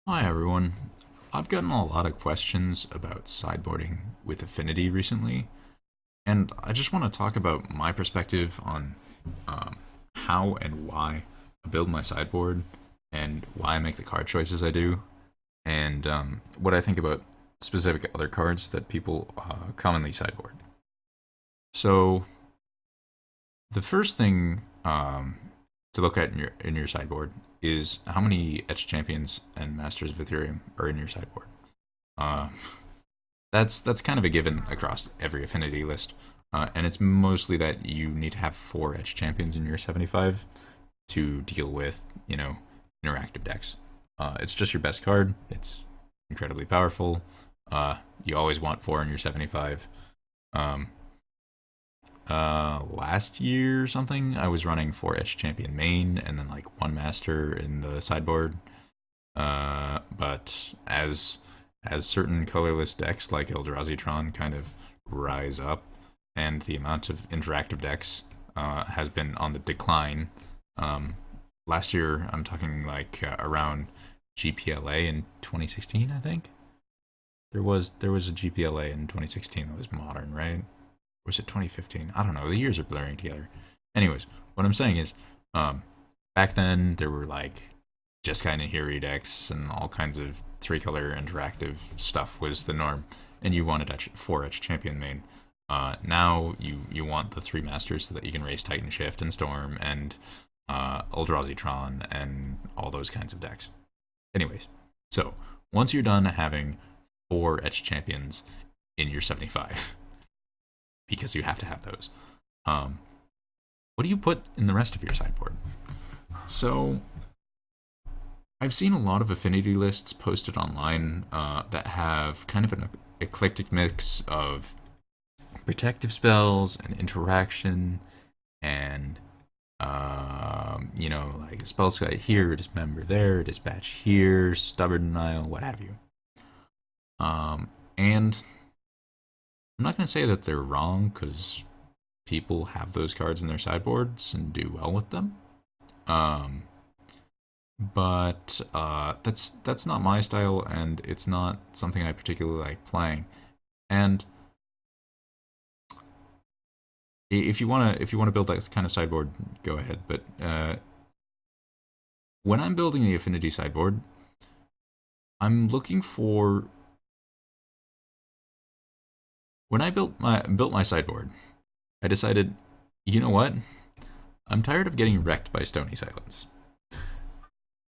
Hi everyone. I've gotten a lot of questions about sideboarding with Affinity recently, and I just want to talk about my perspective on how and why I build my sideboard, and why I make the card choices I do, and what I think about specific other cards that people commonly sideboard. So the first thing to look at in your sideboard is how many Etched Champions and Masters of Ethereum are in your sideboard. Uh, that's kind of a given across every affinity list, and it's mostly that you need to have four Etched Champions in your 75 to deal with interactive decks. It's just your best card. It's incredibly powerful. You always want four in your 75. Um, Last year or something, I was running four Etched Champion main and then like one Master in the sideboard. But as certain colorless decks like Eldrazi Tron kind of rise up, and the amount of interactive decks has been on the decline. Last year, I'm talking like around GPLA in 2016, I think. There was a GPLA in 2016 that was modern, right? Or was it 2015? I don't know. The years are blurring together. Anyways, what I'm saying is, um, back then there were like just kind of hairy decks and all kinds of three color interactive stuff was the norm, and you wanted four Etch Champion main. Now you want the three masters so that you can raise Titan Shift and Storm and Eldrazi Tron and all those kinds of decks. Anyways, so once you're done having four Etch Champions in your 75, because you have to have those, um, what do you put in the rest of your sideboard? So I've seen a lot of affinity lists posted online that have kind of an eclectic mix of protective spells and interaction and like spell slot here, dismember there, dispatch here, stubborn denial, what have you. And I'm not going to say that they're wrong because people have those cards in their sideboards and do well with them. Um, but that's not my style, and it's not something I particularly like playing. And if you wanna build that kind of sideboard, go ahead. But when I'm building the Affinity sideboard, I'm looking for when I built my sideboard, I decided, you know what? I'm tired of getting wrecked by Stony Silence.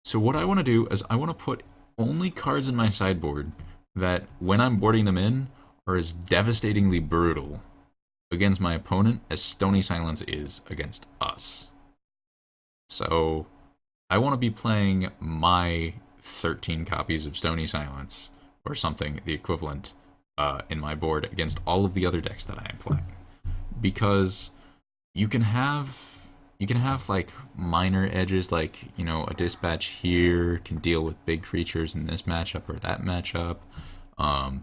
So what I want to do is I want to put only cards in my sideboard that, when I'm boarding them in, are as devastatingly brutal against my opponent as Stony Silence is against us. So I want to be playing my 13 copies of Stony Silence or something the equivalent in my board against all of the other decks that I am playing, because you can have like minor edges, like a dispatch here can deal with big creatures in this matchup or that matchup.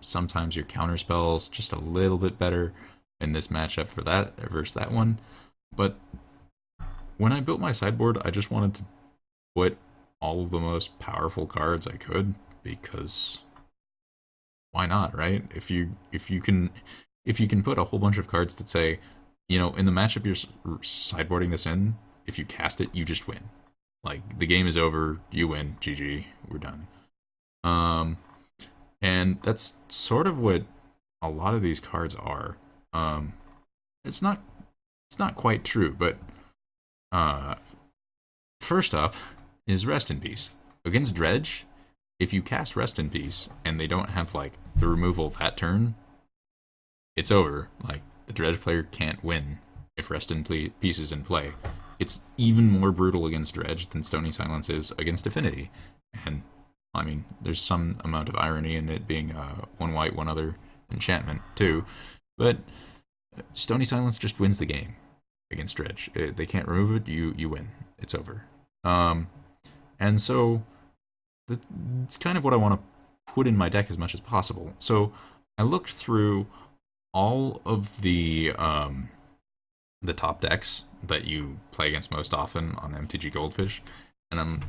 Sometimes your counter spells just a little bit better in this matchup for that versus that one. But when I built my sideboard, I just wanted to put all of the most powerful cards I could, because why not, right? If you can put a whole bunch of cards that say, in the matchup you're sideboarding this in, if you cast it, you just win. Like, the game is over, you win, GG, we're done. Um, and that's sort of what a lot of these cards are. Um, it's not it's not quite true, but uh, first up is Rest in Peace. Against Dredge, if you cast Rest in Peace and they don't have like the removal that turn, it's over. Like, the Dredge player can't win if Rest in Peace is in play. It's even more brutal against Dredge than Stony Silence is against Affinity. And I mean, there's some amount of irony in it being one white, one other enchantment too. But Stony Silence just wins the game against Dredge. They can't remove it. You win. It's over. Um, and so it's kind of what I want to put in my deck as much as possible. So I looked through all of the top decks that you play against most often on MTG Goldfish, and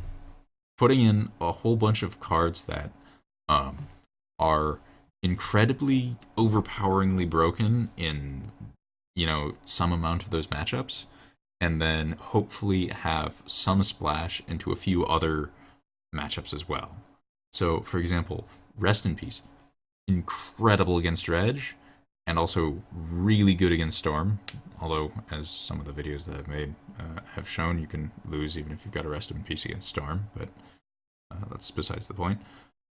putting in a whole bunch of cards that um, are incredibly overpoweringly broken in some amount of those matchups, and then hopefully have some splash into a few other matchups as well. So, for example, Rest in Peace, incredible against Dredge, and also really good against Storm. Although, as some of the videos that I've made have shown, you can lose even if you've got a Rest in Peace against Storm, but that's besides the point.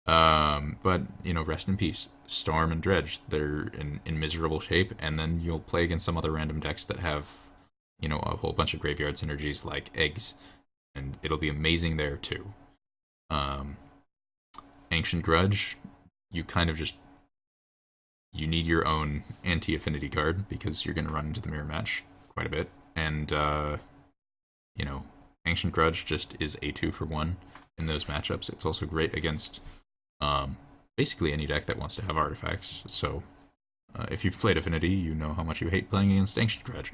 But, Rest in Peace, Storm and Dredge, they're in miserable shape, and then you'll play against some other random decks that have, a whole bunch of graveyard synergies like Eggs, and it'll be amazing there too. Ancient Grudge, you kind of just you need your own anti-affinity card because you're going to run into the mirror match quite a bit, and Ancient Grudge just is a 2 for 1 in those matchups. It's also great against basically any deck that wants to have artifacts. So if you've played Affinity, you know how much you hate playing against Ancient Grudge.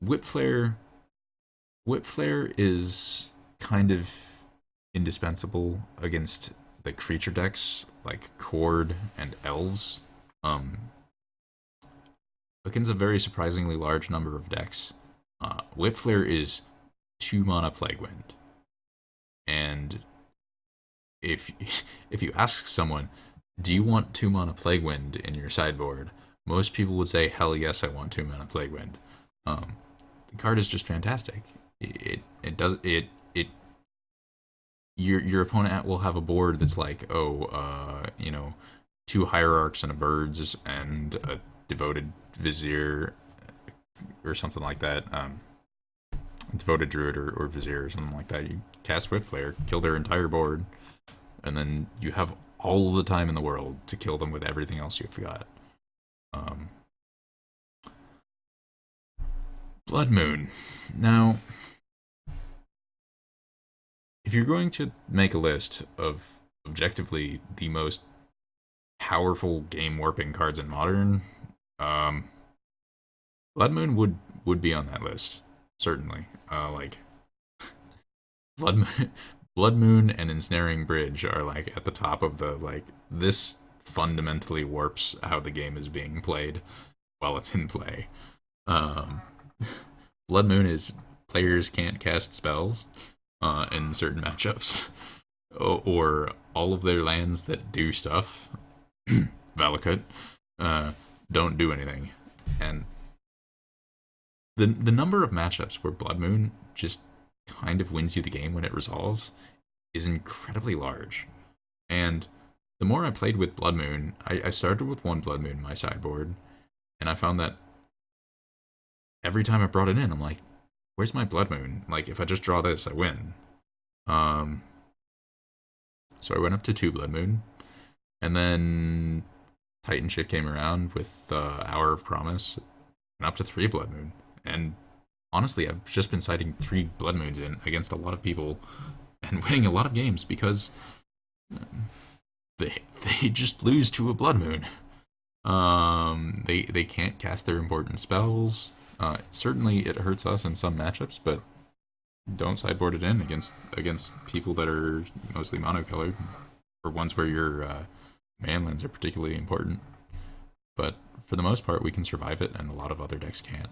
Whip Flare is kind of indispensable against the creature decks like Chord and Elves. Against a very surprisingly large number of decks, Whip Flare is 2 mana Plague Wind. And if you ask someone, do you want 2 mana Plague Wind in your sideboard? Most people would say, hell yes, I want 2 mana Plague Wind. The card is just fantastic. Your opponent will have a board that's like, 2 Hierarchs and a Birds and a Devoted Vizier or something like that. Devoted Druid or Vizier or something like that. You cast Whip Flare, kill their entire board, and then you have all the time in the world to kill them with everything else you've got. Blood Moon. Now, if you're going to make a list of objectively the most powerful game warping cards in Modern, Blood Moon would be on that list, certainly. Blood Moon and Ensnaring Bridge are like at the top of the this fundamentally warps how the game is being played while it's in play. Blood Moon is players can't cast spells in certain matchups, or all of their lands that do stuff, Valakut, don't do anything. And the number of matchups where Blood Moon just kind of wins you the game when it resolves is incredibly large. And the more I played with Blood Moon, I started with 1 Blood Moon in my sideboard, and I found that every time I brought it in, I'm like, where's my Blood Moon? Like, if I just draw this, I win. So I went up to 2 Blood Moon, and then Titan Shift came around with Hour of Promise, and up to 3 Blood Moon. And honestly, I've just been citing 3 Blood Moons in against a lot of people and winning a lot of games because they just lose to a Blood Moon. They can't cast their important spells. Certainly, it hurts us in some matchups, but don't sideboard it in against people that are mostly monocolored, or ones where your manlands are particularly important. But for the most part, we can survive it, and a lot of other decks can't.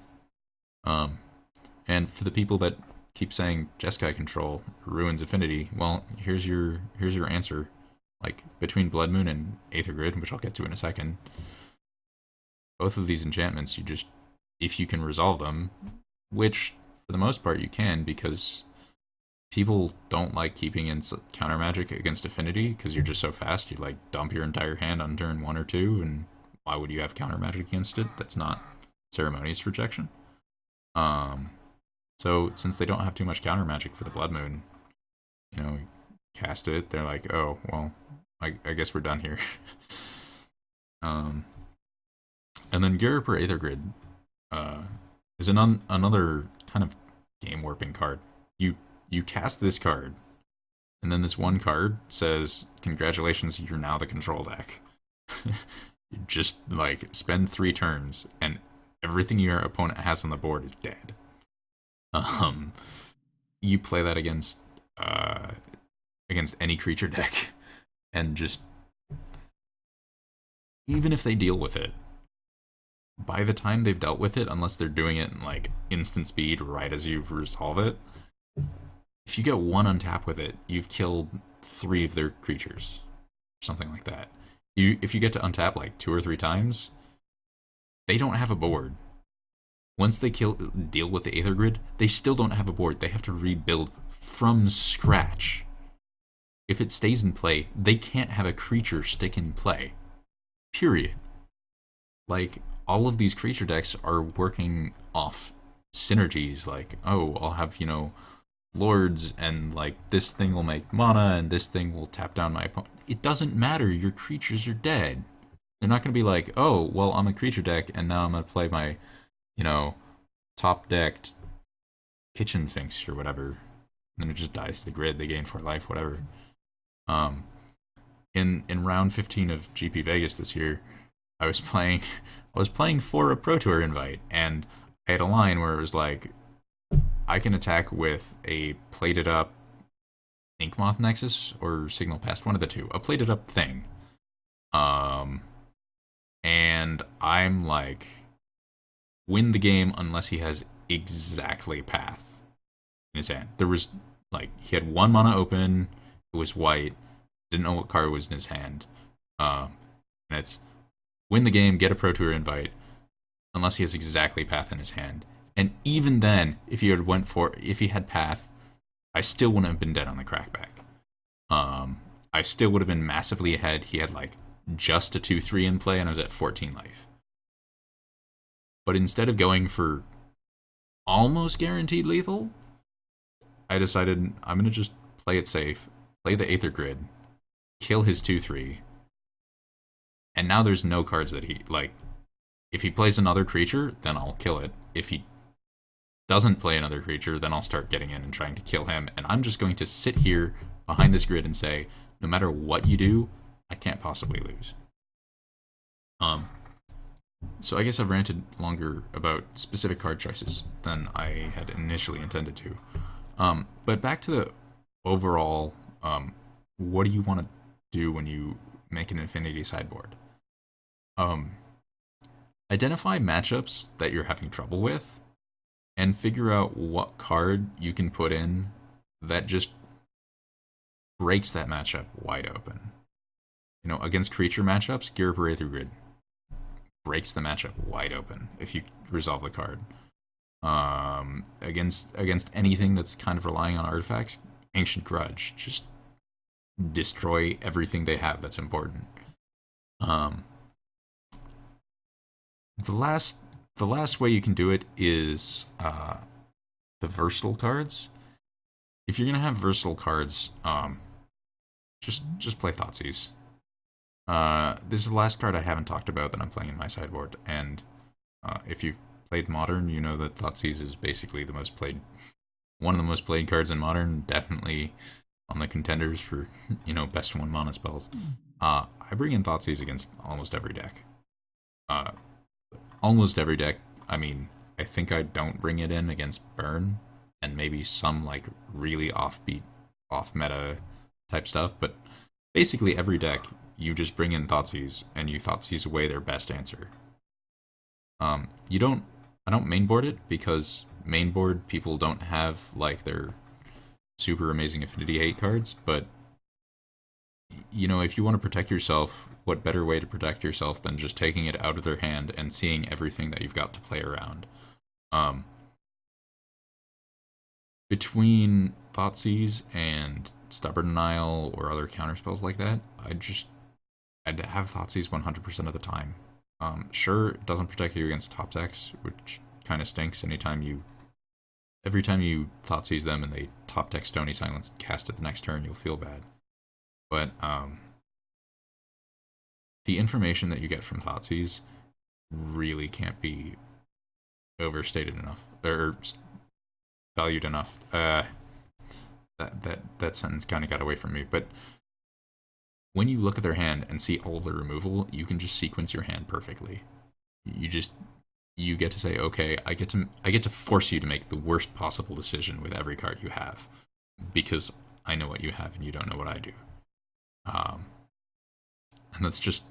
And for the people that keep saying Jeskai control ruins Affinity, well, here's your answer. Like, between Blood Moon and Aether Grid, which I'll get to in a second, both of these enchantments, if you can resolve them, which for the most part you can, because people don't like keeping in counter magic against Affinity because you're just so fast. You dump your entire hand on turn 1 or 2, and why would you have counter magic against it? That's not Ceremonious Rejection. So since they don't have too much counter magic for the Blood Moon, cast it. They're like, oh well, I guess we're done here. And then Ghirapur Aether Grid is another kind of game warping card. You cast this card, and then this one card says, "Congratulations, you're now the control deck." You just spend 3 turns, and everything your opponent has on the board is dead. You play that against uh, against any creature deck, and just even if they deal with it, by the time they've dealt with it, unless they're doing it in like instant speed right as you resolve it, if you get one untap with it, you've killed 3 of their creatures, something like that. If you get to untap like 2 or 3 times, they don't have a board. Once they deal with the Aether Grid, they still don't have a board. They have to rebuild from scratch. If it stays in play, they can't have a creature stick in play. Period. Like, all of these creature decks are working off synergies, like, oh, I'll have, lords, and like this thing will make mana, and this thing will tap down my opponent. It doesn't matter, your creatures are dead. They're not going to be like, oh, well, I'm a creature deck, and now I'm going to play my, top decked kitchen finks or whatever. And then it just dies to the grid, they gain 4 life, whatever. In round 15 of GP Vegas this year, I was playing for a Pro Tour invite, and I had a line where it was like, I can attack with a plated up Inkmoth Nexus or Signal Pest, one of the two, a plated up thing. And I'm like, win the game unless he has exactly Path in his hand. There was like, he had 1 mana open, it was white, didn't know what card was in his hand. And it's win the game, get a Pro Tour invite, unless he has exactly Path in his hand. And even then, if he had Path, I still wouldn't have been dead on the crackback. I still would have been massively ahead. He had like just a 2/3 in play, and I was at 14 life. But instead of going for almost guaranteed lethal, I decided I'm gonna just play it safe, play the Aether Grid, kill his 2/3, and now there's no cards that he like. If he plays another creature, then I'll kill it. If he doesn't play another creature, then I'll start getting in and trying to kill him. And I'm just going to sit here behind this grid and say, no matter what you do, I can't possibly lose. So I guess I've ranted longer about specific card choices than I had initially intended to. But back to the overall, what do you want to do when you make an Affinity Sideboard? Identify matchups that you're having trouble with, and figure out what card you can put in that just breaks that matchup wide open. Against creature matchups, Ghirapur Aether Grid breaks the matchup wide open if you resolve the card. Against anything that's kind of relying on artifacts, Ancient Grudge, just destroy everything they have that's important. The last way you can do it is the versatile cards. If you're gonna have versatile cards, just play Thoughtseize. This is the last card I haven't talked about that I'm playing in my sideboard, and if you've played Modern, you know that Thoughtseize is basically one of the most played cards in Modern, definitely on the contenders for best 1 mana spells. I bring in Thoughtseize against almost every deck. Almost every deck. I mean, I think I don't bring it in against Burn, and maybe some like really offbeat, off-meta type stuff, but basically every deck, you just bring in Thoughtseize, and you Thoughtseize away their best answer. I don't mainboard it, because mainboard people don't have like their super amazing Affinity hate cards, but if you want to protect yourself, what better way to protect yourself than just taking it out of their hand and seeing everything that you've got to play around? Between Thoughtseize and Stubborn Denial or other counterspells like that, I'd have Thoughtseize 100% of the time. Sure, it doesn't protect you against top decks, which kind of stinks. Every time you Thoughtseize them and they top deck Stony Silence and cast it the next turn, you'll feel bad. But the information that you get from Thoughtseize really can't be overstated enough, or valued enough. That sentence kind of got away from me. But when you look at their hand and see all of the removal, you can just sequence your hand perfectly. You get to say, okay, I get to force you to make the worst possible decision with every card you have, because I know what you have and you don't know what I do. And that's just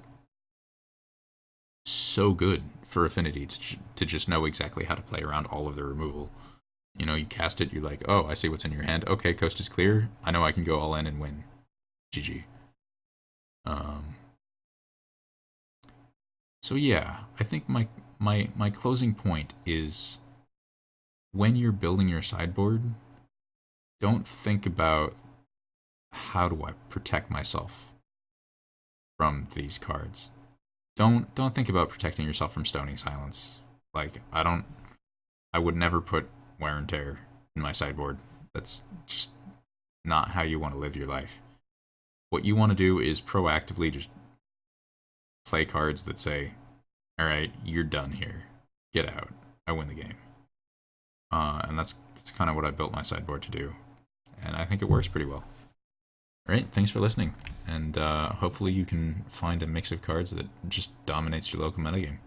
so good for Affinity to just know exactly how to play around all of the removal. You know, you cast it, you're like, oh, I see what's in your hand. Okay, coast is clear. I know I can go all in and win. GG. So yeah, I think my closing point is when you're building your sideboard, don't think about how do I protect myself from these cards. Don't think about protecting yourself from Stony Silence. Like I would never put wear and tear in my sideboard. That's just not how you want to live your life. What you want to do is proactively just play cards that say, all right, you're done here. Get out. I win the game. And that's kind of what I built my sideboard to do. And I think it works pretty well. All right, thanks for listening. And hopefully you can find a mix of cards that just dominates your local metagame.